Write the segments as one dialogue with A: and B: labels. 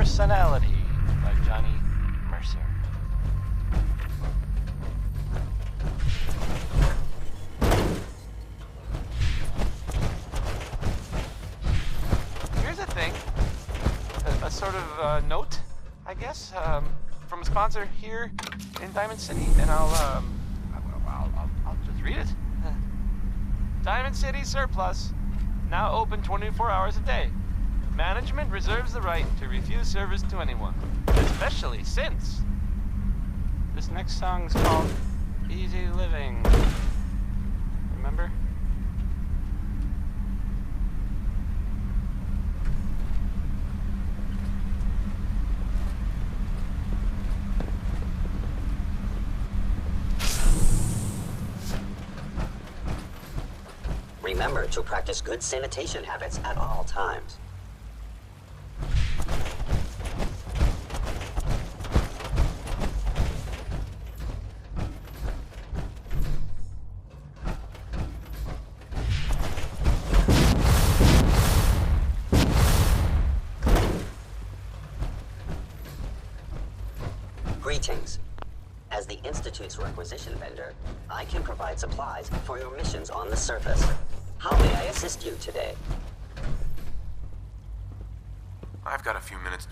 A: Personality by Johnny Mercer. Here's a thing, a sort of note, I guess, from a sponsor here in Diamond City, and I'll just read it. Diamond City Surplus, now open 24 hours a day. Management reserves the right to refuse service to anyone, especially since this next song's called Easy Living. Remember?
B: Remember to practice good sanitation habits at all times. Greetings. As the Institute's requisition vendor, I can provide supplies for your missions on the surface. How may I assist you today?
C: I've got a few minutes.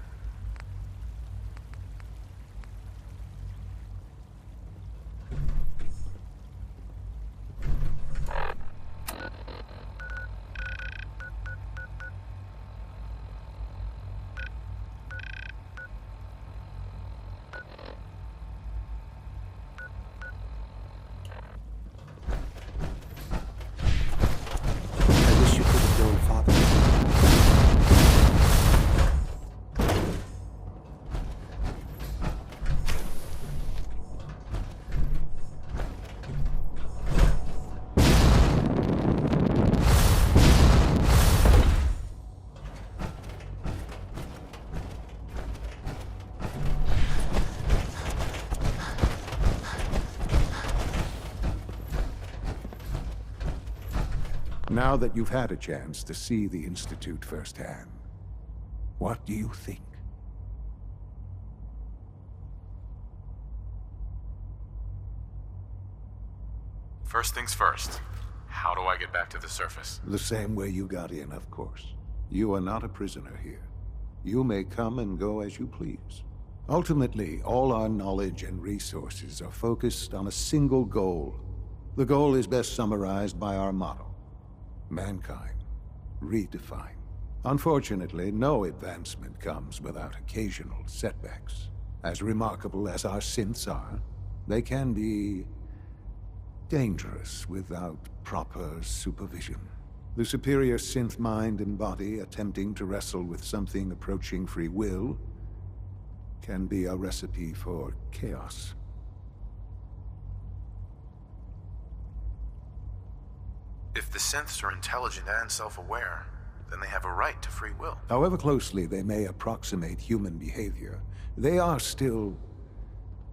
D: Now that you've had a chance to see the Institute firsthand, what do you think?
C: First things first. How do I get back to the surface?
D: The same way you got in, of course. You are not a prisoner here. You may come and go as you please. Ultimately, all our knowledge and resources are focused on a single goal. The goal is best summarized by our motto: mankind, redefined. Unfortunately, no advancement comes without occasional setbacks. As remarkable as our synths are, they can be dangerous without proper supervision. The superior synth mind and body attempting to wrestle with something approaching free will can be a recipe for chaos.
C: If the synths are intelligent and self-aware, then they have a right to free will.
D: However closely they may approximate human behavior, they are still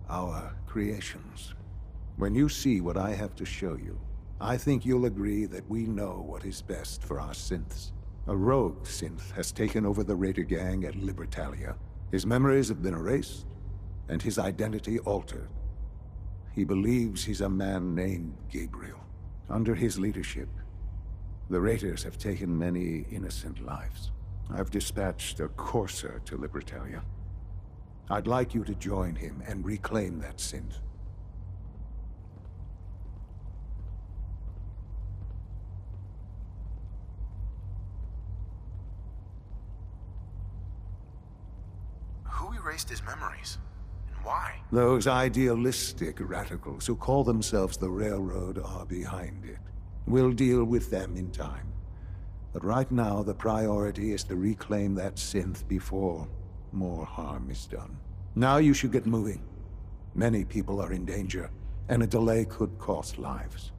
D: our creations. When you see what I have to show you, I think you'll agree that we know what is best for our synths. A rogue synth has taken over the Raider gang at Libertalia. His memories have been erased, and his identity altered. He believes he's a man named Gabriel. Under his leadership, the Raiders have taken many innocent lives. I've dispatched a courser to Libertalia. I'd like you to join him and reclaim that synth.
C: Who erased his memories? And why?
D: Those idealistic radicals who call themselves the Railroad are behind it. We'll deal with them in time. But right now, the priority is to reclaim that synth before more harm is done. Now you should get moving. Many people are in danger, and a delay could cost lives.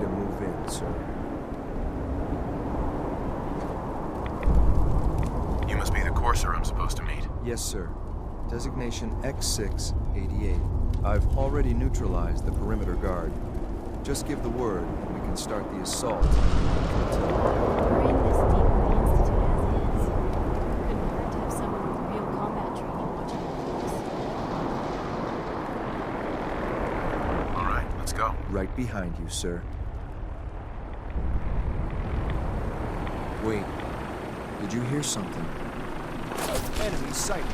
E: to move in, sir.
C: You must be the Courser I'm supposed to meet.
E: Yes, sir. Designation X688. I've already neutralized the perimeter guard. Just give the word, and we can start the assault.
F: We're in this deep institute as is. Couldn't hurt to have someone with real combat training watching over us.
C: All right, let's go.
E: Right behind you, sir. Wait. Did you hear something? Enemy sighted.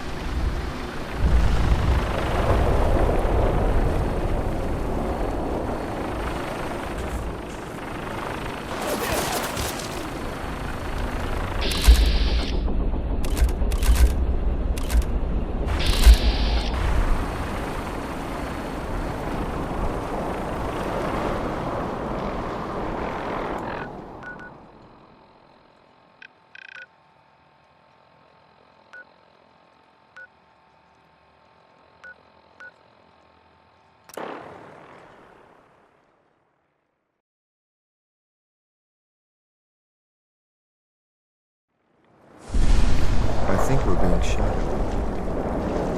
E: I think we're being shot.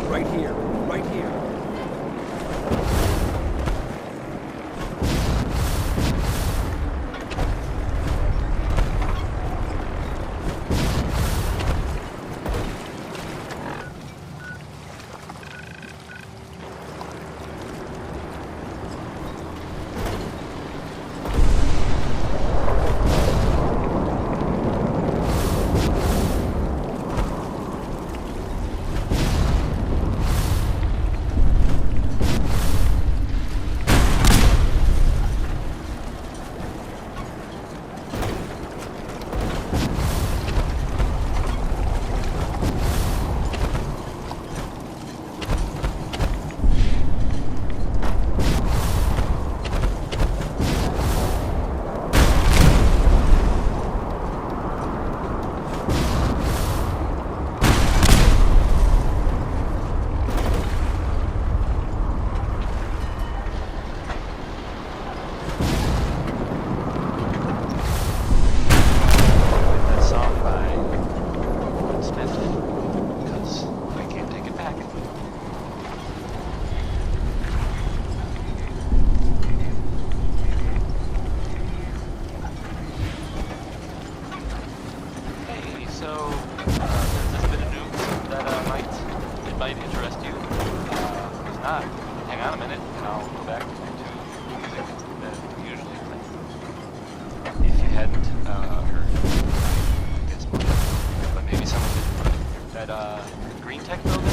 E: Right here, right here.
A: That song by Smith, because I can't take it back. Hey, so there's this bit of news that might interest you. If not, hang on a minute, and I'll go back to music that we usually play. If you hadn't heard, I guess, but maybe someone did. That Green Tech building,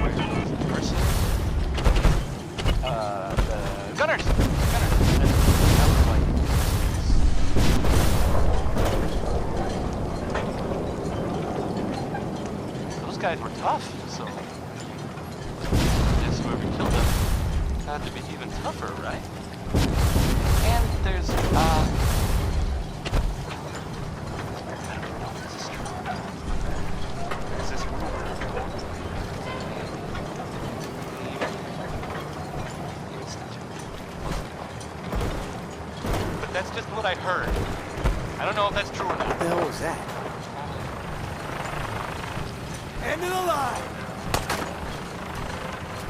A: where the person, the Gunners. That was like. Those guys were tough, so I guess whoever killed them had to be even tougher, right? And there's I don't know if this is true. Is this but that's just what I heard. I don't know if that's true or not.
G: What the hell was that? End of the line!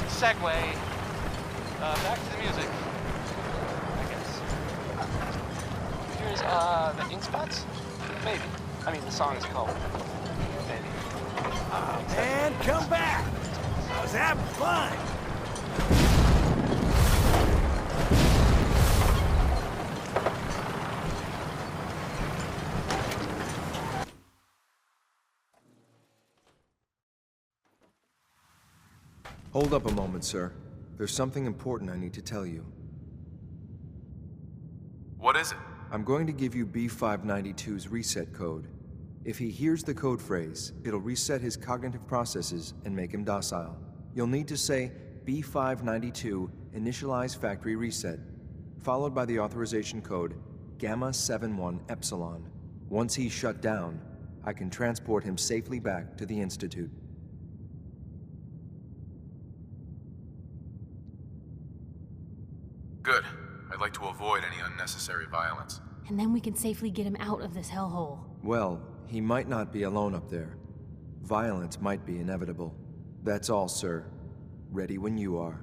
A: Segway. Back to the music, I guess. Here's the Ink Spots? Maybe. I mean, the song is called Maybe.
G: And come back! I was having fun!
E: Hold up a moment, sir. There's something important I need to tell you.
C: What is it?
E: I'm going to give you B592's reset code. If he hears the code phrase, it'll reset his cognitive processes and make him docile. You'll need to say B592 initialize factory reset, followed by the authorization code Gamma 71 Epsilon. Once he's shut down, I can transport him safely back to the Institute.
C: Good. I'd like to avoid any unnecessary unnecessary violence.
F: And then we can safely get him out of this hellhole.
E: Well, he might not be alone up there. Violence might be inevitable. That's all, sir. Ready when you are.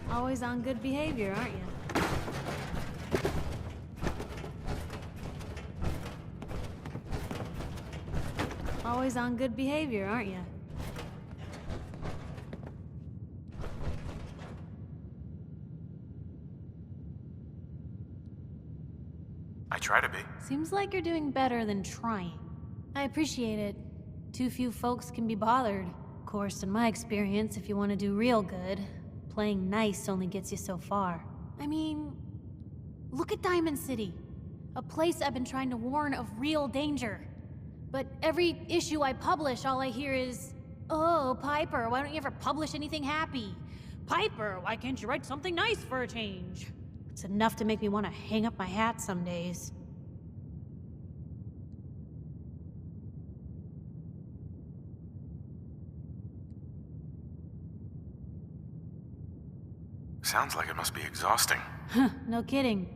F: Always on good behavior, aren't you? Always on good behavior, aren't you?
C: I try to be.
F: Seems like you're doing better than trying. I appreciate it. Too few folks can be bothered. Of course, in my experience, if you want to do real good, playing nice only gets you so far. I mean, look at Diamond City. A place I've been trying to warn of real danger. But every issue I publish, all I hear is, "Oh, Piper, why don't you ever publish anything happy? Piper, why can't you write something nice for a change?" It's enough to make me want to hang up my hat some days.
C: Sounds like it must be exhausting.
F: No kidding.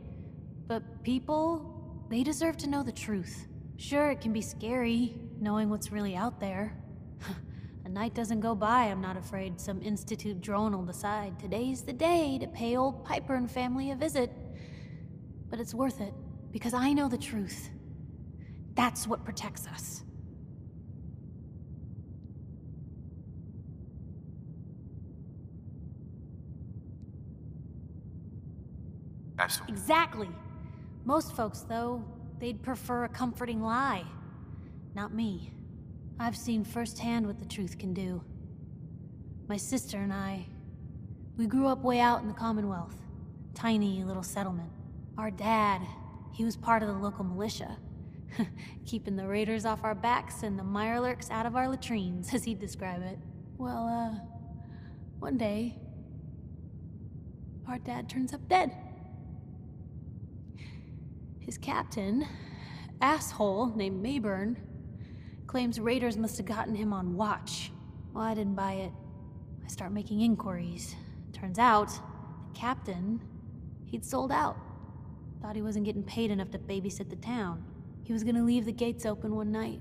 F: But people, they deserve to know the truth. Sure, it can be scary, knowing what's really out there. A night doesn't go by, I'm not afraid some Institute drone will decide today's the day to pay old Piper and family a visit. But it's worth it, because I know the truth. That's what protects us.
C: Absolutely.
F: Exactly. Most folks, though, they'd prefer a comforting lie. Not me. I've seen firsthand what the truth can do. My sister and I, we grew up way out in the Commonwealth. Tiny little settlement. Our dad, he was part of the local militia. Keeping the raiders off our backs and the mirelurks out of our latrines, as he'd describe it. Well, one day, our dad turns up dead. His captain, asshole named Mayburn, claims raiders must have gotten him on watch. Well, I didn't buy it. I start making inquiries. Turns out, the captain, he'd sold out. Thought he wasn't getting paid enough to babysit the town. He was gonna leave the gates open one night.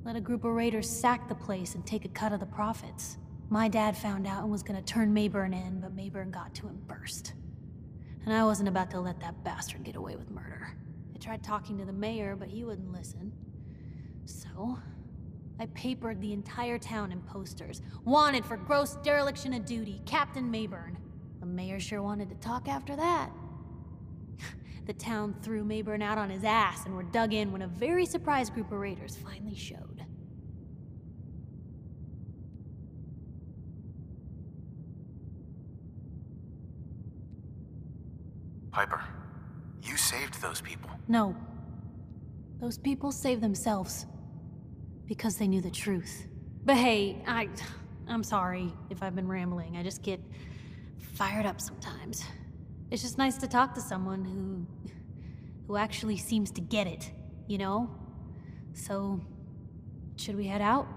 F: Let a group of raiders sack the place and take a cut of the profits. My dad found out and was gonna turn Mayburn in, but Mayburn got to him first. And I wasn't about to let that bastard get away with murder. I tried talking to the mayor, but he wouldn't listen. So, I papered the entire town in posters. Wanted for gross dereliction of duty, Captain Mayburn. The mayor sure wanted to talk after that. The town threw Mayburn out on his ass and were dug in when a very surprised group of raiders finally showed.
C: Piper, you saved those people.
F: No. Those people saved themselves. Because they knew the truth. But hey, I'm sorry if I've been rambling. I just get fired up sometimes. It's just nice to talk to someone who actually seems to get it, you know? So, should we head out?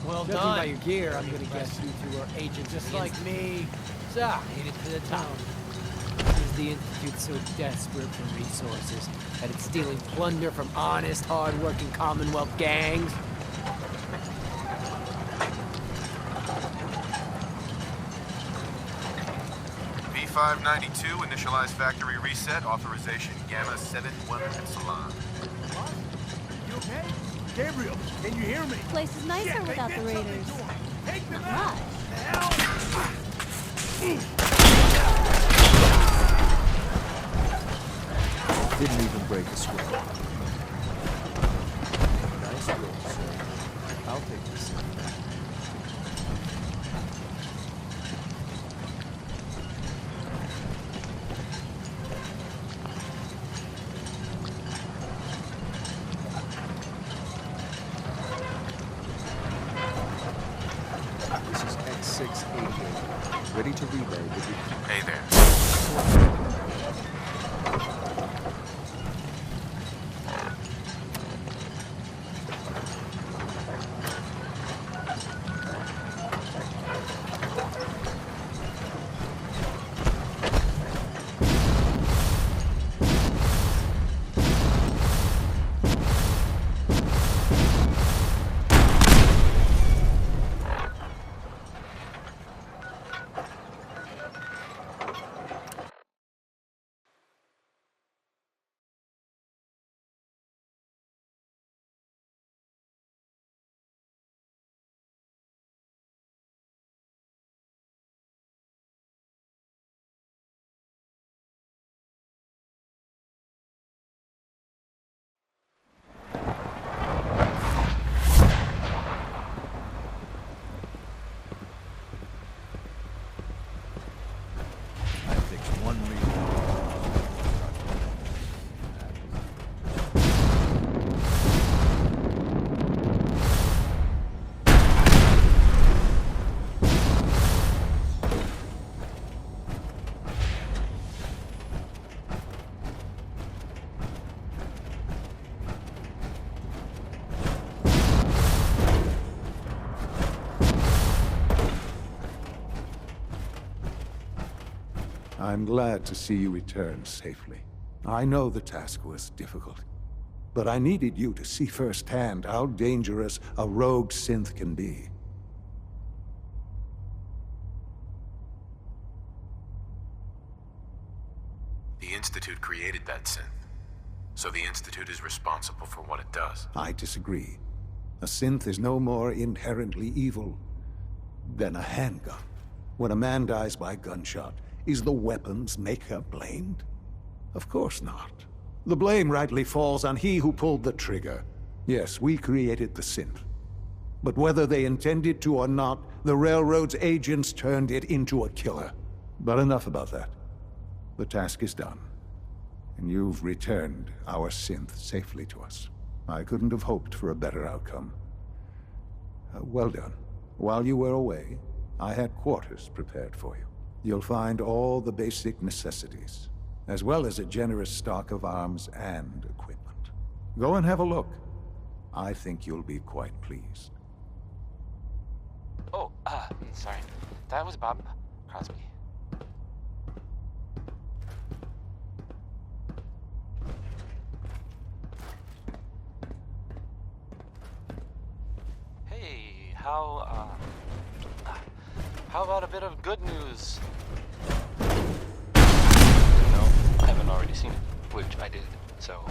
G: Well
H: Judging
G: done.
H: by your gear, I'm gonna guess you two are agents
G: Just
H: of the
G: like me. So, headed to the top.
H: Is the Institute so desperate for resources that it's stealing plunder from honest, hard-working Commonwealth gangs?
C: B592, initialize factory reset, authorization Gamma 71 Epsilon.
G: You okay? Gabriel, can you hear me?
F: Place is nicer
G: Shit, they
F: without
G: did
F: the
G: something
F: raiders.
G: to him. Take them
F: Not
G: out.
F: much.
E: Didn't even break a sweat. Nice roll, sir. I'll take this. 1688. Ready to relay with you.
C: Hey there.
G: I fixed one reason.
D: I'm glad to see you return safely. I know the task was difficult, but I needed you to see firsthand how dangerous a rogue synth can be.
C: The Institute created that synth, so the Institute is responsible for what it does.
D: I disagree. A synth is no more inherently evil than a handgun. When a man dies by gunshot, is the weapon's maker blamed? Of course not. The blame rightly falls on he who pulled the trigger. Yes, we created the synth. But whether they intended to or not, the Railroad's agents turned it into a killer. But enough about that. The task is done. And you've returned our synth safely to us. I couldn't have hoped for a better outcome. Well done. While you were away, I had quarters prepared for you. You'll find all the basic necessities, as well as a generous stock of arms and equipment. Go and have a look. I think you'll be quite pleased.
A: Oh, sorry. That was Bob Crosby. Hey, how about a bit of good news? No, I haven't already seen it, which I did, so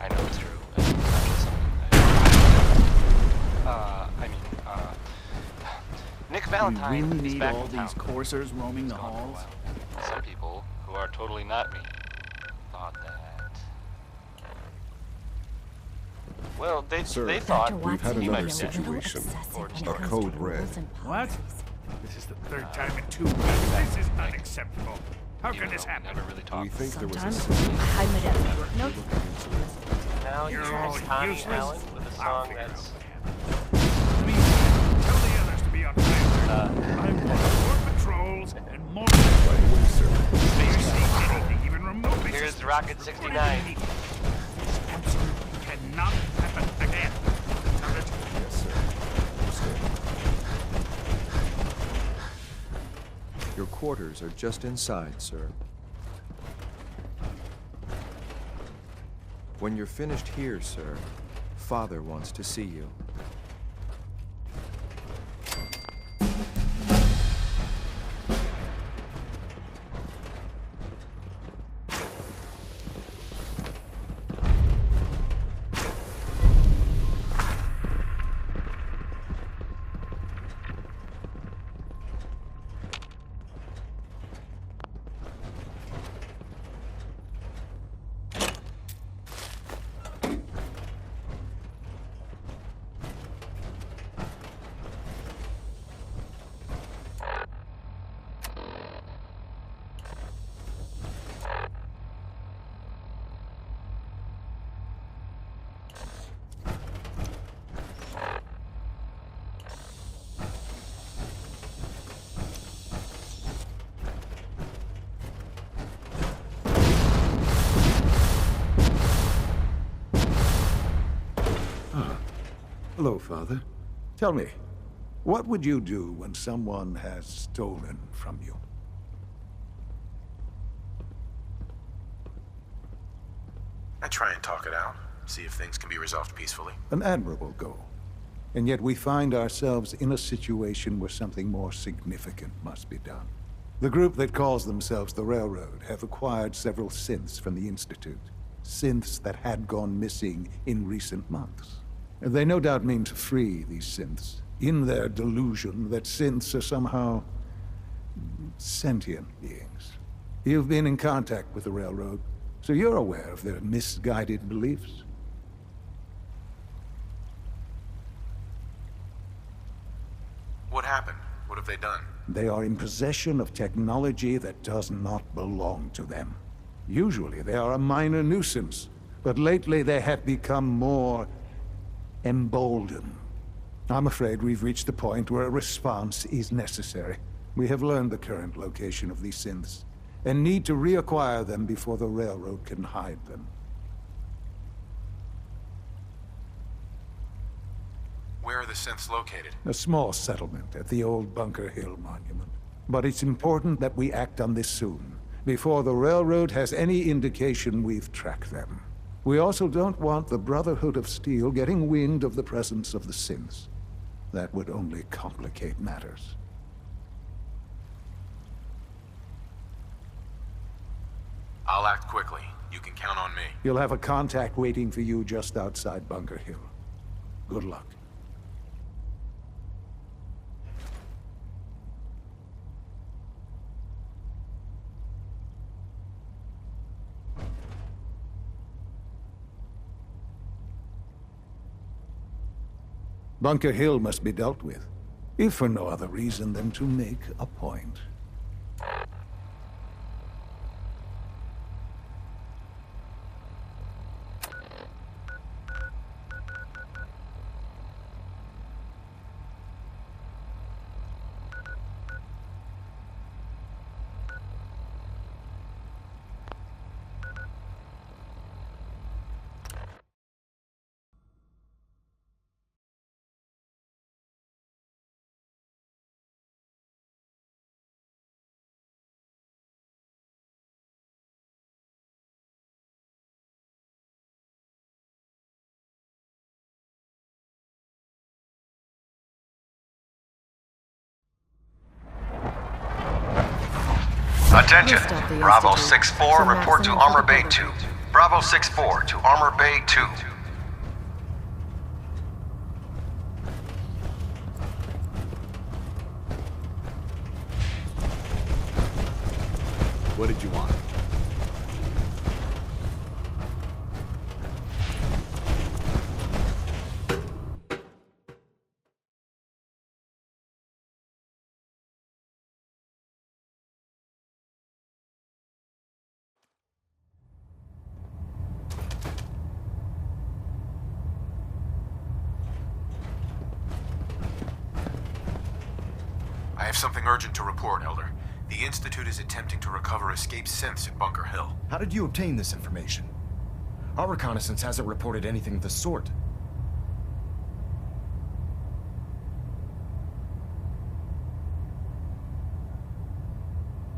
A: I know it's true. And it's not just something Nick Valentine
G: You really
A: is
G: need
A: back
G: all
A: in town.
G: these coursers roaming the
A: He's gone for a
G: halls?
A: while. Some people, who are totally not me, thought that... Well, they thought
I: We've had
A: he
I: another
A: might be dead.
I: situation.
A: Or
I: A code red.
G: What? This is the third time in 2 weeks. This is unacceptable. How
A: Even
G: can this
A: though we
G: happen?
A: never really talked.
I: We think there was a Sometimes system.
F: I hide my dad's work notes.
A: Now
G: You're
A: you're
G: all
A: Connie
G: useless.
A: Allen with a
G: I'll
A: song
G: figure
A: that's...
G: out what happened. Meanwhile, tell the others to be on high alert. I want more patrols and more...
I: Right away, sir.
G: Do you see anything even remotely
A: Here's
G: suspicious?
A: Rocket
G: What do you
A: 69.
G: need? This absolutely cannot happen again. Lieutenant.
I: Yes, sir. Understood.
E: Your quarters are just inside, sir. When you're finished here, sir, Father wants to see you.
D: Hello, Father. Tell me, what would you do when someone has stolen from you?
C: I try and talk it out, see if things can be resolved peacefully.
D: An admirable goal. And yet we find ourselves in a situation where something more significant must be done. The group that calls themselves the Railroad have acquired several synths from the Institute. Synths that had gone missing in recent months. They no doubt mean to free these synths, in their delusion that synths are somehow sentient beings. You've been in contact with the Railroad, so you're aware of their misguided beliefs.
C: What happened? What have they done?
D: They are in possession of technology that does not belong to them. Usually they are a minor nuisance, but lately they have become more emboldened. I'm afraid we've reached the point where a response is necessary. We have learned the current location of these synths, and need to reacquire them before the Railroad can hide them.
C: Where are the synths located?
D: A small settlement at the old Bunker Hill Monument. But it's important that we act on this soon, before the Railroad has any indication we've tracked them. We also don't want the Brotherhood of Steel getting wind of the presence of the synths. That would only complicate matters.
C: I'll act quickly. You can count on me.
D: You'll have a contact waiting for you just outside Bunker Hill. Good luck. Bunker Hill must be dealt with, if for no other reason than to make a point.
J: Attention! Bravo 6-4, report to Armor Bay 2. Bravo 6-4 to Armor Bay 2.
I: What did you want?
C: I have something urgent to report, Elder. The Institute is attempting to recover escaped synths at Bunker Hill.
K: How did you obtain this information? Our reconnaissance hasn't reported anything of the sort.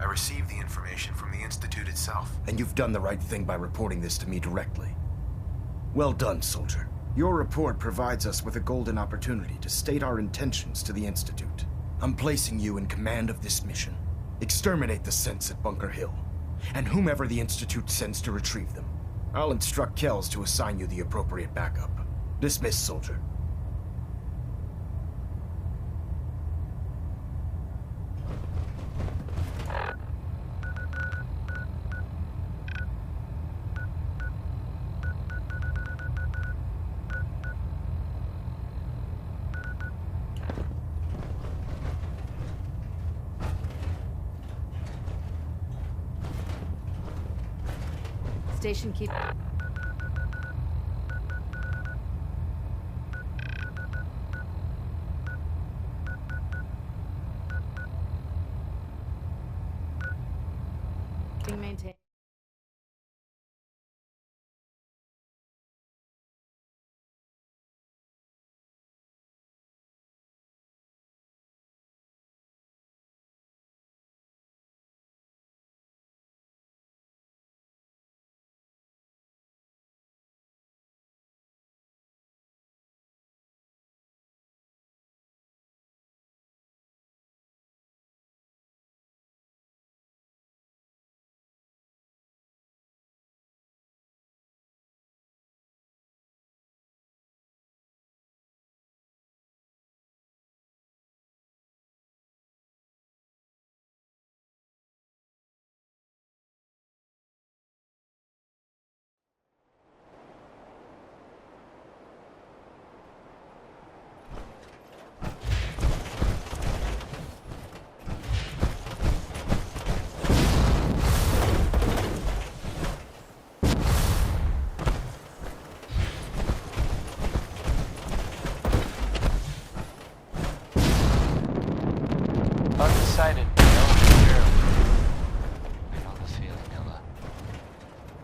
C: I received the information from the Institute itself.
K: And you've done the right thing by reporting this to me directly. Well done, soldier. Your report provides us with a golden opportunity to state our intentions to the Institute. I'm placing you in command of this mission. Exterminate the synths at Bunker Hill, and whomever the Institute sends to retrieve them. I'll instruct Kells to assign you the appropriate backup. Dismissed, soldier.
F: Station keep. Being maintained.
A: excited. I know the feeling, Ella.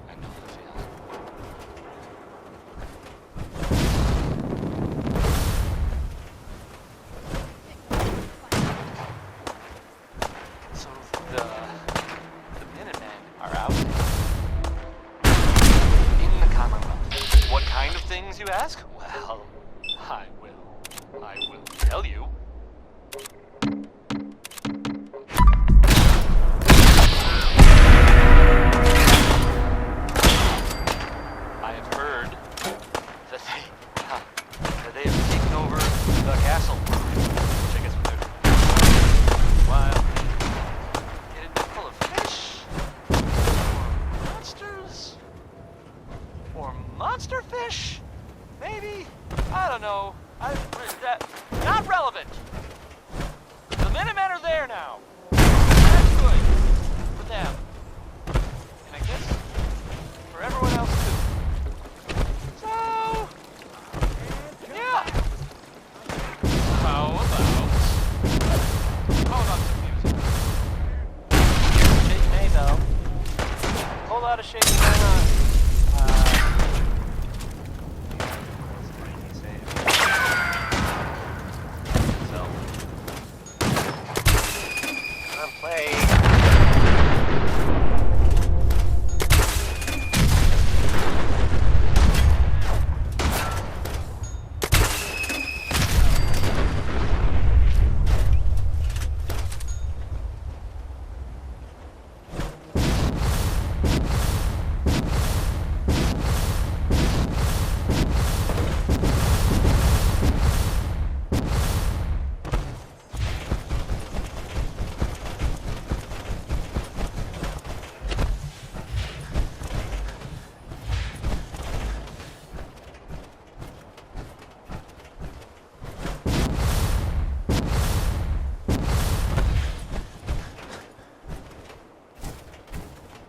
A: I know the feeling. So the Minutemen are out in the Commonwealth. What kind of things, you ask? Well, I will tell you. I have heard that they have taken over the castle. Which I guess was wild. Getting full of fish, or monsters, or monster fish, maybe. I don't know. Not relevant. The Minutemen are there now. That's good for them, and I guess for everyone else too. So, yeah. How about some music? Shake May though. Whole lot of shaking going on.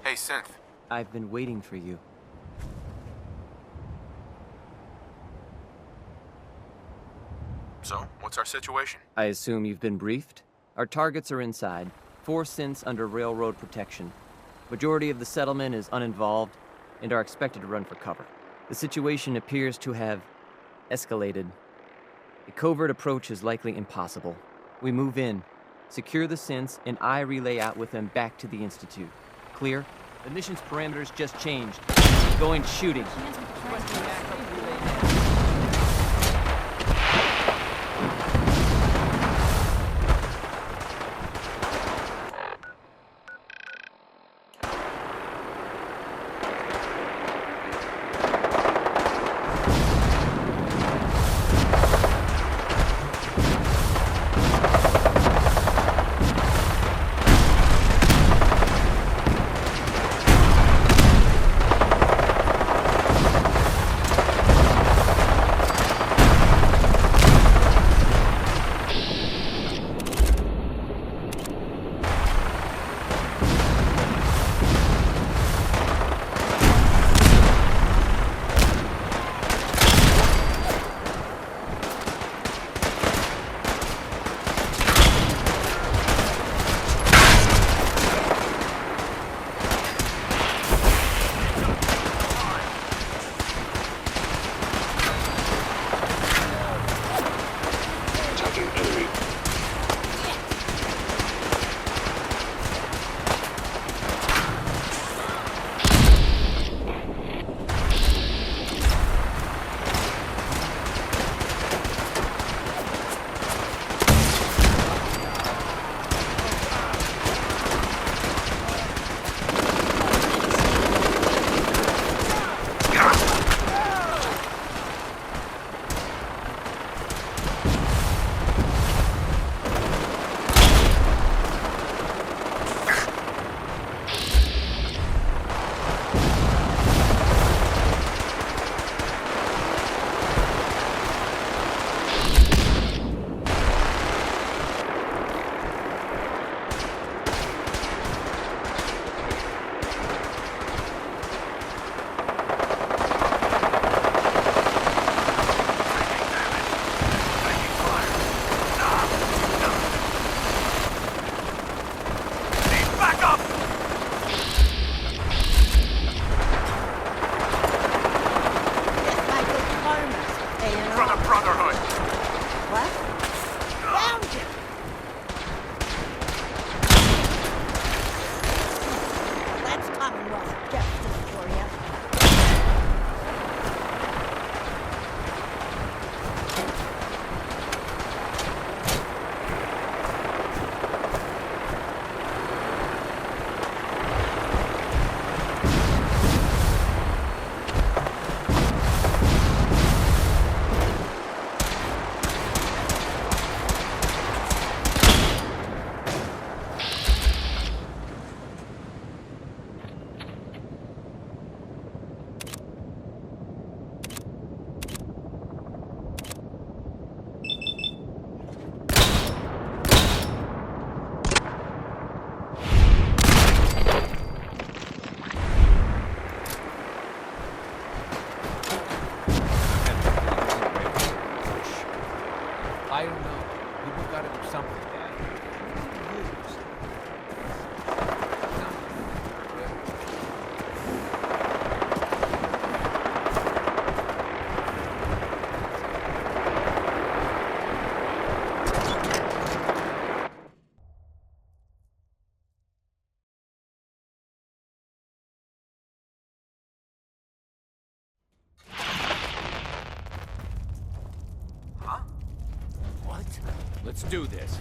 C: Hey, Synth.
H: I've been waiting for you.
C: So, what's our situation?
H: I assume you've been briefed? Our targets are inside. 4 synths under railroad protection. Majority of the settlement is uninvolved and are expected to run for cover. The situation appears to have escalated. A covert approach is likely impossible. We move in, secure the synths, and I relay out with them back to the Institute. Clear? The mission's parameters just changed. Going shooting.
G: Let's do this.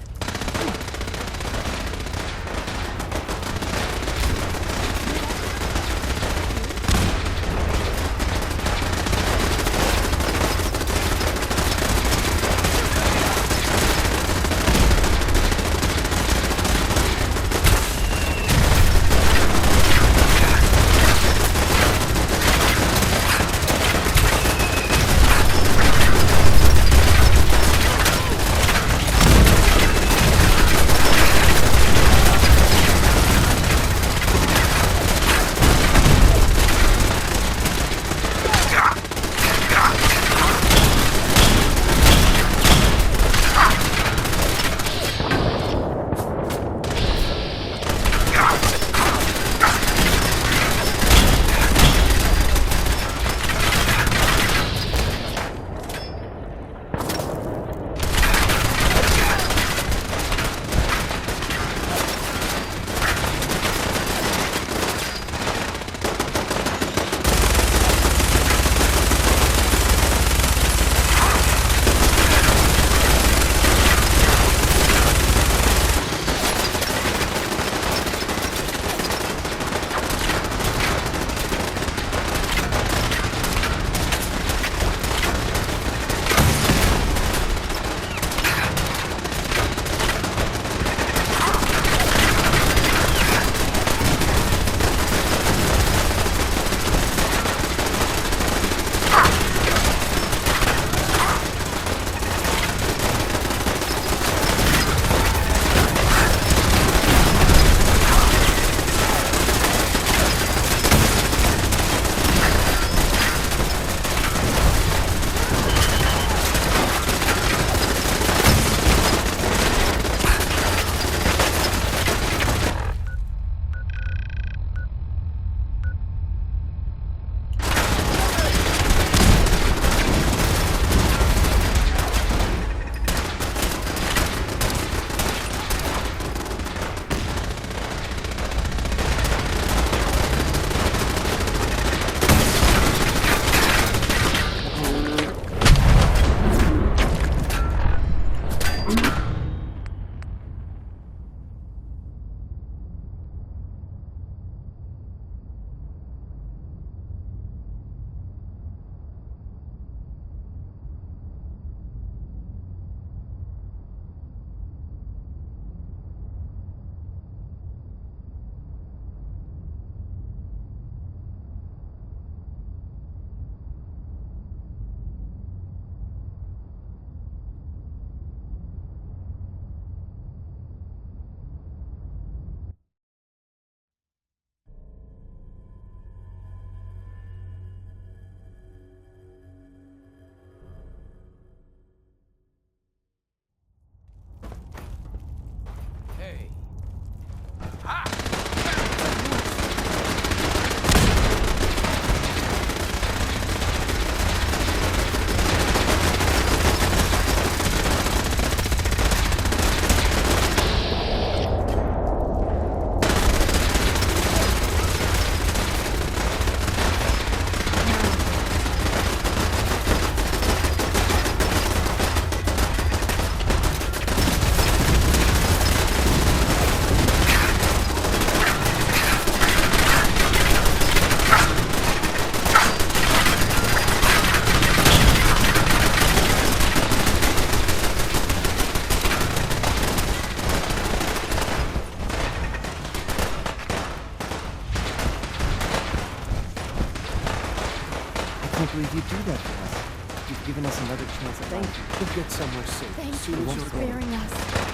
H: can't believe you'd do that for us. You've given us another chance at life.
I: We'll get somewhere safe.
F: Thank
I: Soon
F: you
I: as
F: for
I: you're gone.
F: sparing us.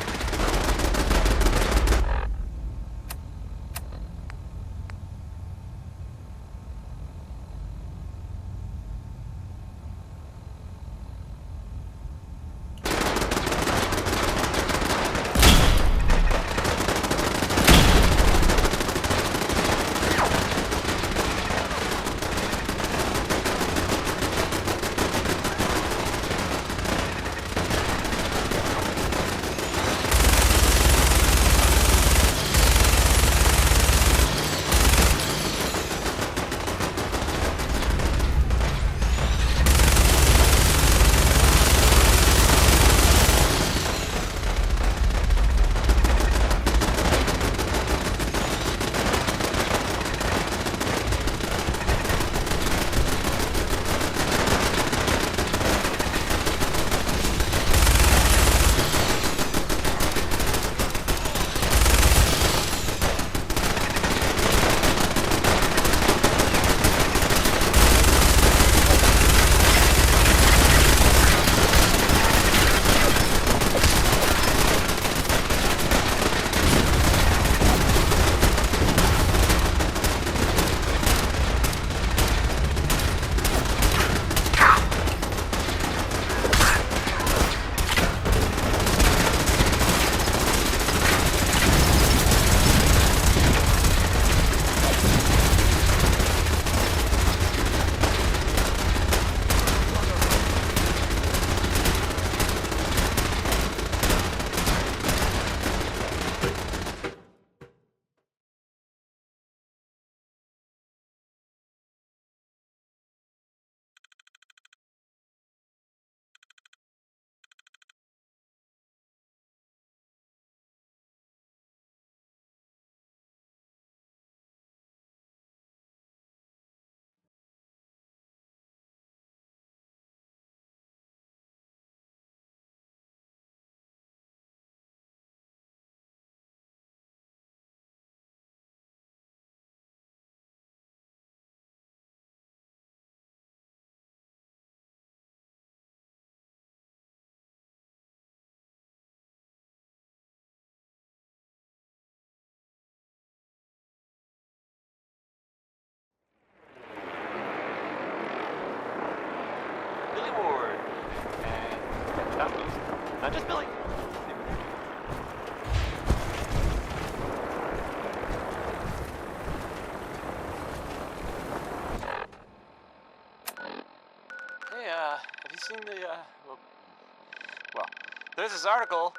A: There's this article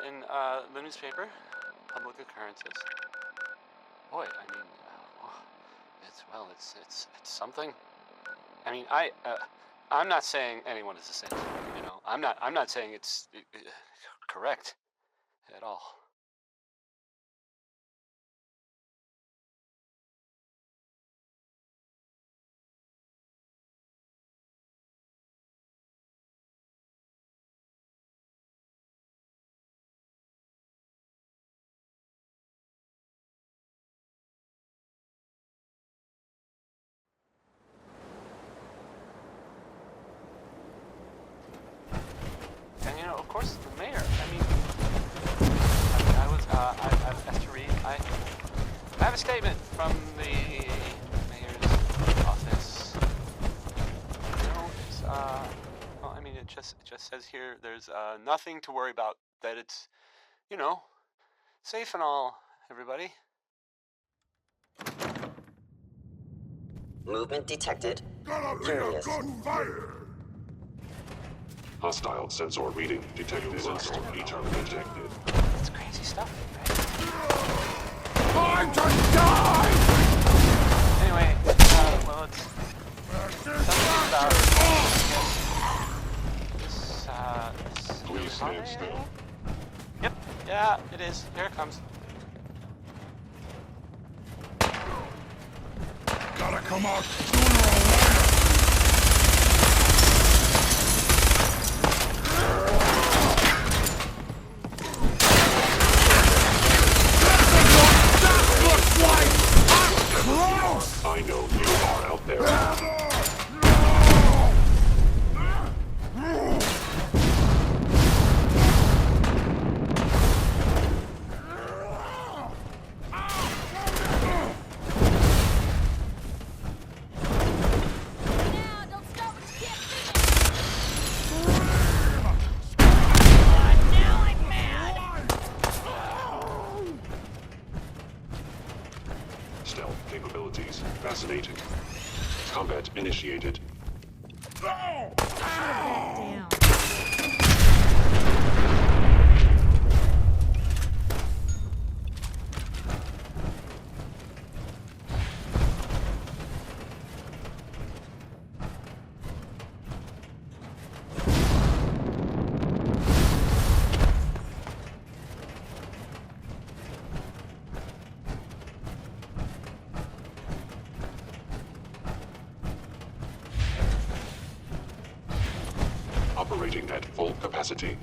A: in the newspaper, Public Occurrences. Boy, I mean, it's something. I mean, I'm not saying anyone is a saint. You know, I'm not saying it's correct at all. And you know, of course, the mayor. I mean, I have to read. I have a statement from the mayor's office. You know, it's well, I mean, it just says here there's nothing to worry about. That it's, you know, safe and all. Everybody.
B: Movement detected.
G: Curious.
L: Hostile sensor reading detected. Sensor detected.
A: It's crazy stuff, right?
G: Time to die!
A: Anyway, well, it's something about this
L: Please stand still.
A: Yep, yeah, it is. Here it comes.
G: Gotta come out sooner or later!
L: I know you are out there. Stealth capabilities fascinating. Combat initiated.
F: Down.
L: Operating at full capacity.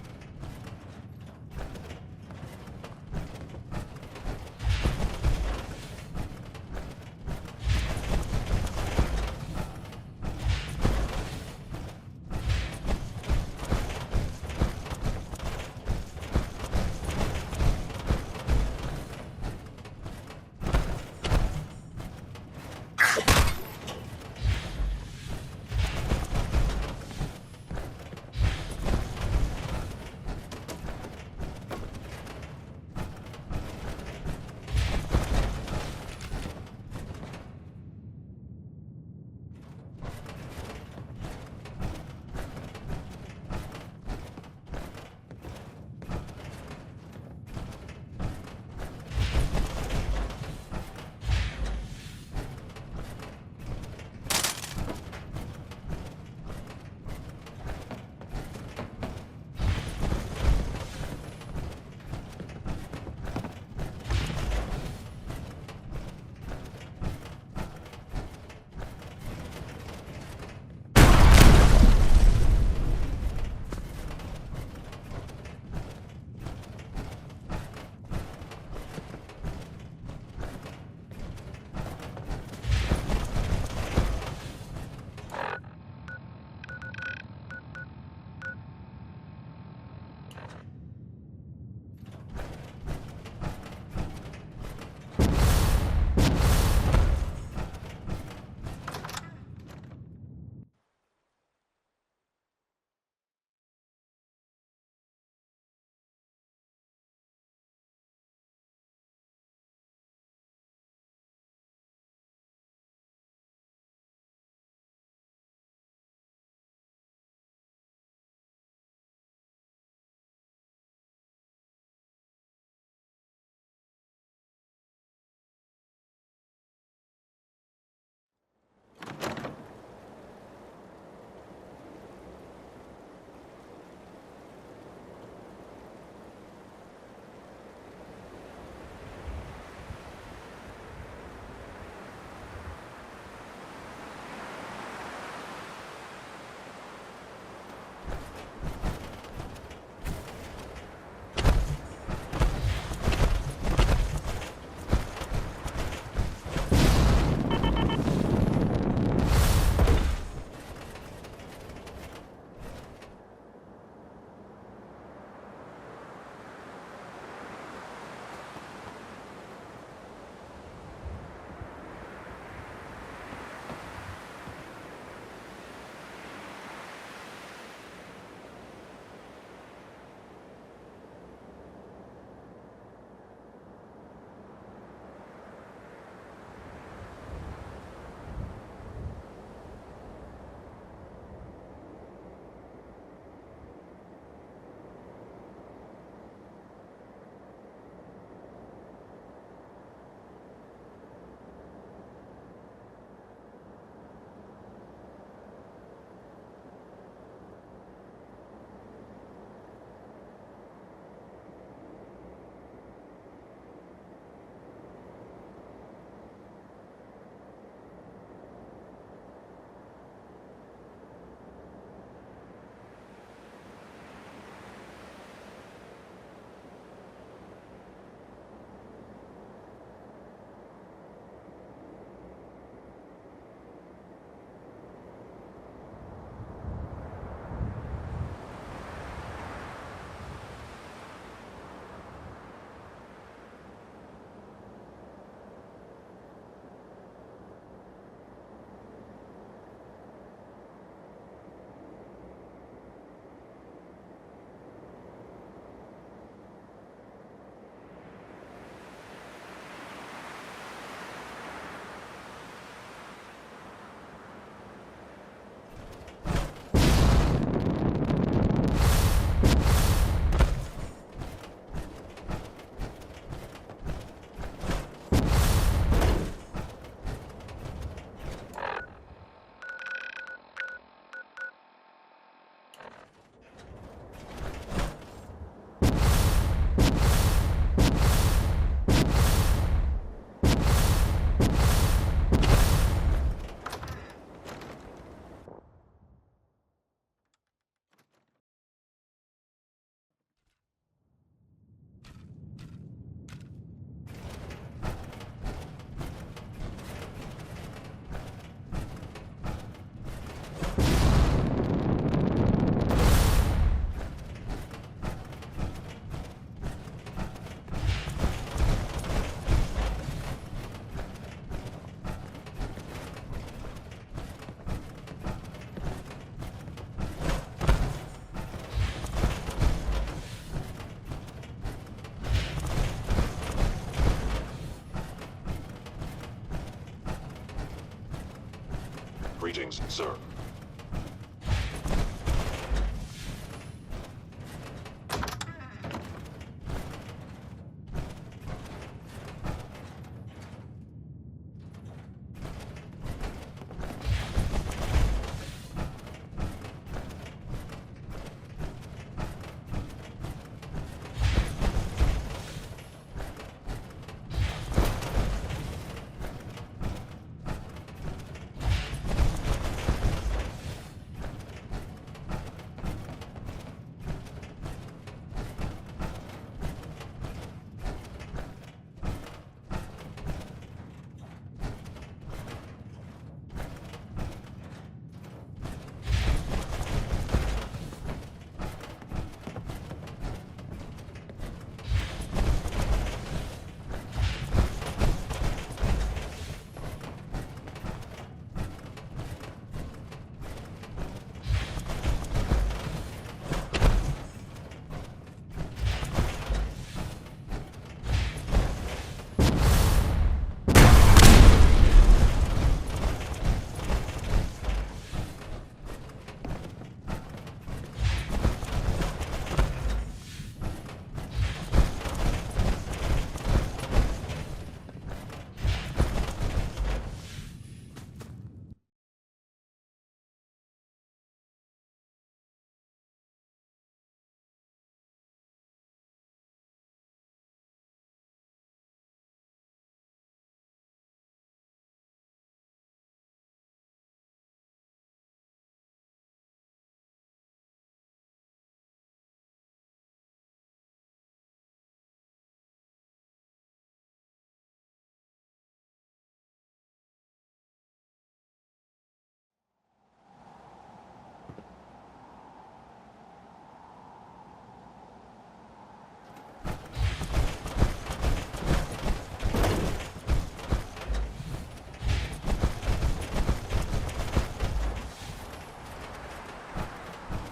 L: Greetings, sir.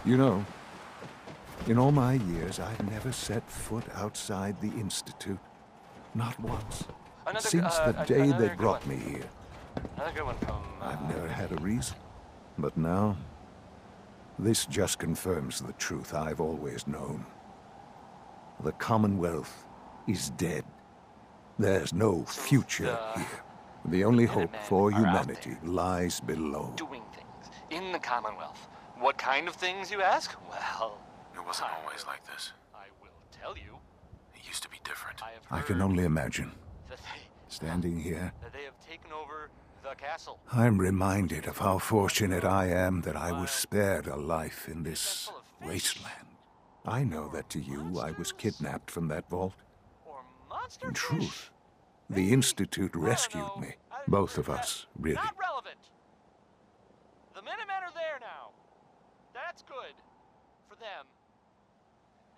D: You know, in all my years, I've never set foot outside the Institute. Not once. Since the day they brought me here.
A: Another good one from...
D: I've never had a reason. But now, this just confirms the truth I've always known. The Commonwealth is dead. There's no future here. The only hope for humanity lies below.
A: Doing things in the Commonwealth. What kind of things, you ask? Well...
C: It wasn't always like this.
A: I will tell you.
C: It used to be different.
D: I can only imagine. Standing here,
A: That they have taken over the castle.
D: I'm reminded of how fortunate I am that I was spared a life in this wasteland. I know that to you, I was kidnapped from that vault. In truth, the Institute rescued me. Both of us, really.
A: Not relevant. The Minutemen are there now. That's good. For them.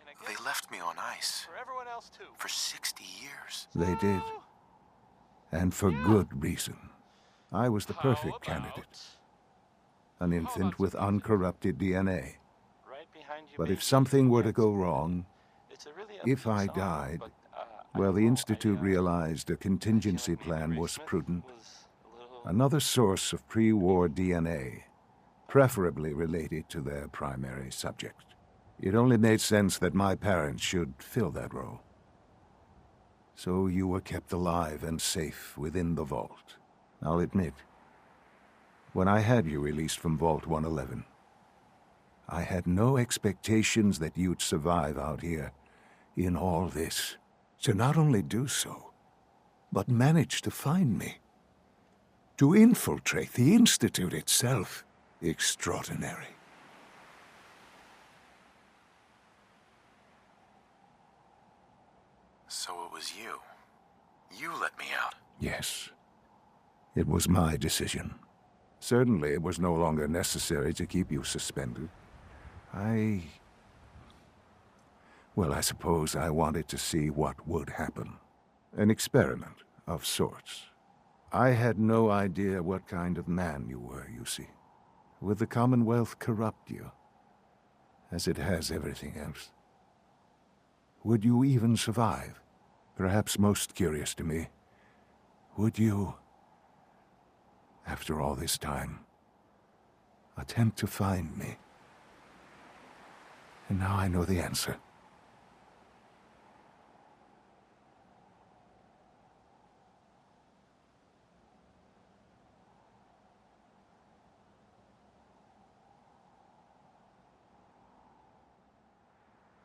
A: And I guess
C: They left me on ice.
A: for everyone else too.
C: For 60 years.
D: They did. And for good reason. I was the perfect candidate. An infant with uncorrupted DNA. But if something were to go wrong, if I died, well, the Institute realized a contingency plan was prudent. Another source of pre-war DNA, preferably related to their primary subject. It only made sense that my parents should fill that role. So you were kept alive and safe within the vault. I'll admit, when I had you released from Vault 111, I had no expectations that you'd survive out here in all this. To not only do so, but manage to find me. To infiltrate the Institute itself. Extraordinary.
C: So it was you. You let me out.
D: Yes. It was my decision. Certainly it was no longer necessary to keep you suspended. Well, I suppose I wanted to see what would happen. An experiment of sorts. I had no idea what kind of man you were, you see. Would the Commonwealth corrupt you? As it has everything else? Would you even survive? Perhaps most curious to me, would you, after all this time, attempt to find me. And now I know the answer.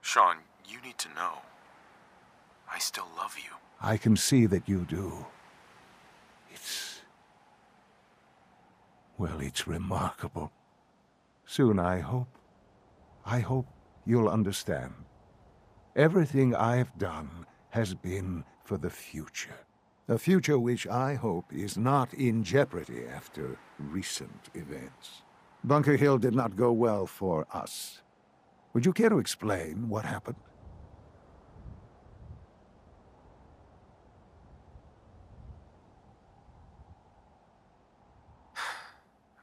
C: Sean, you need to know. I still love you.
D: I can see that you do. Well, it's remarkable. Soon, I hope you'll understand. Everything I've done has been for the future. A future which I hope is not in jeopardy after recent events. Bunker Hill did not go well for us. Would you care to explain what happened?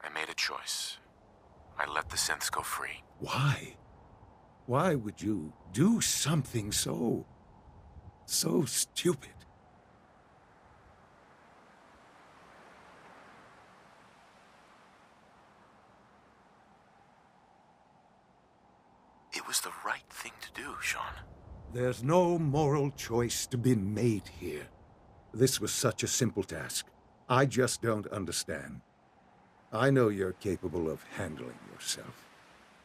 C: I made a choice. I let the synths go free.
D: Why? Why would you do something so stupid?
C: It was the right thing to do, Sean.
D: There's no moral choice to be made here. This was such a simple task. I just don't understand. I know you're capable of handling yourself.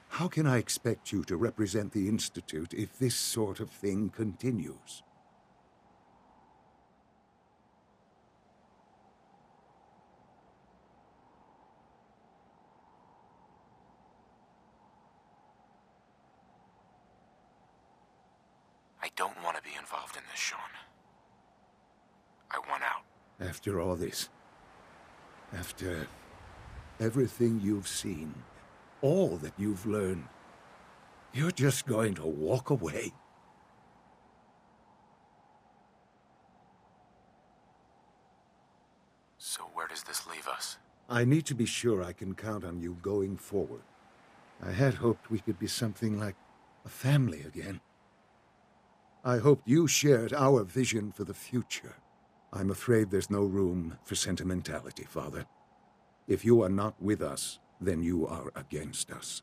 D: How can I expect you to represent the Institute if this sort of thing continues?
C: I don't want to be involved in this, Sean. I want out.
D: After all this, after everything you've seen, all that you've learned, you're just going to walk away?
C: So where does this leave us?
D: I need to be sure I can count on you going forward. I had hoped we could be something like a family again. I hoped you shared our vision for the future. I'm afraid there's no room for sentimentality, Father. If you are not with us, then you are against us.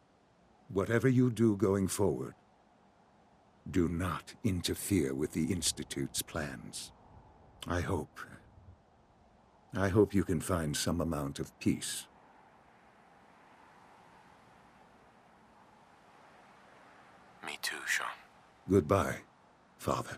D: Whatever you do going forward, do not interfere with the Institute's plans. I hope you can find some amount of peace.
C: Me too, Sean.
D: Goodbye, Father.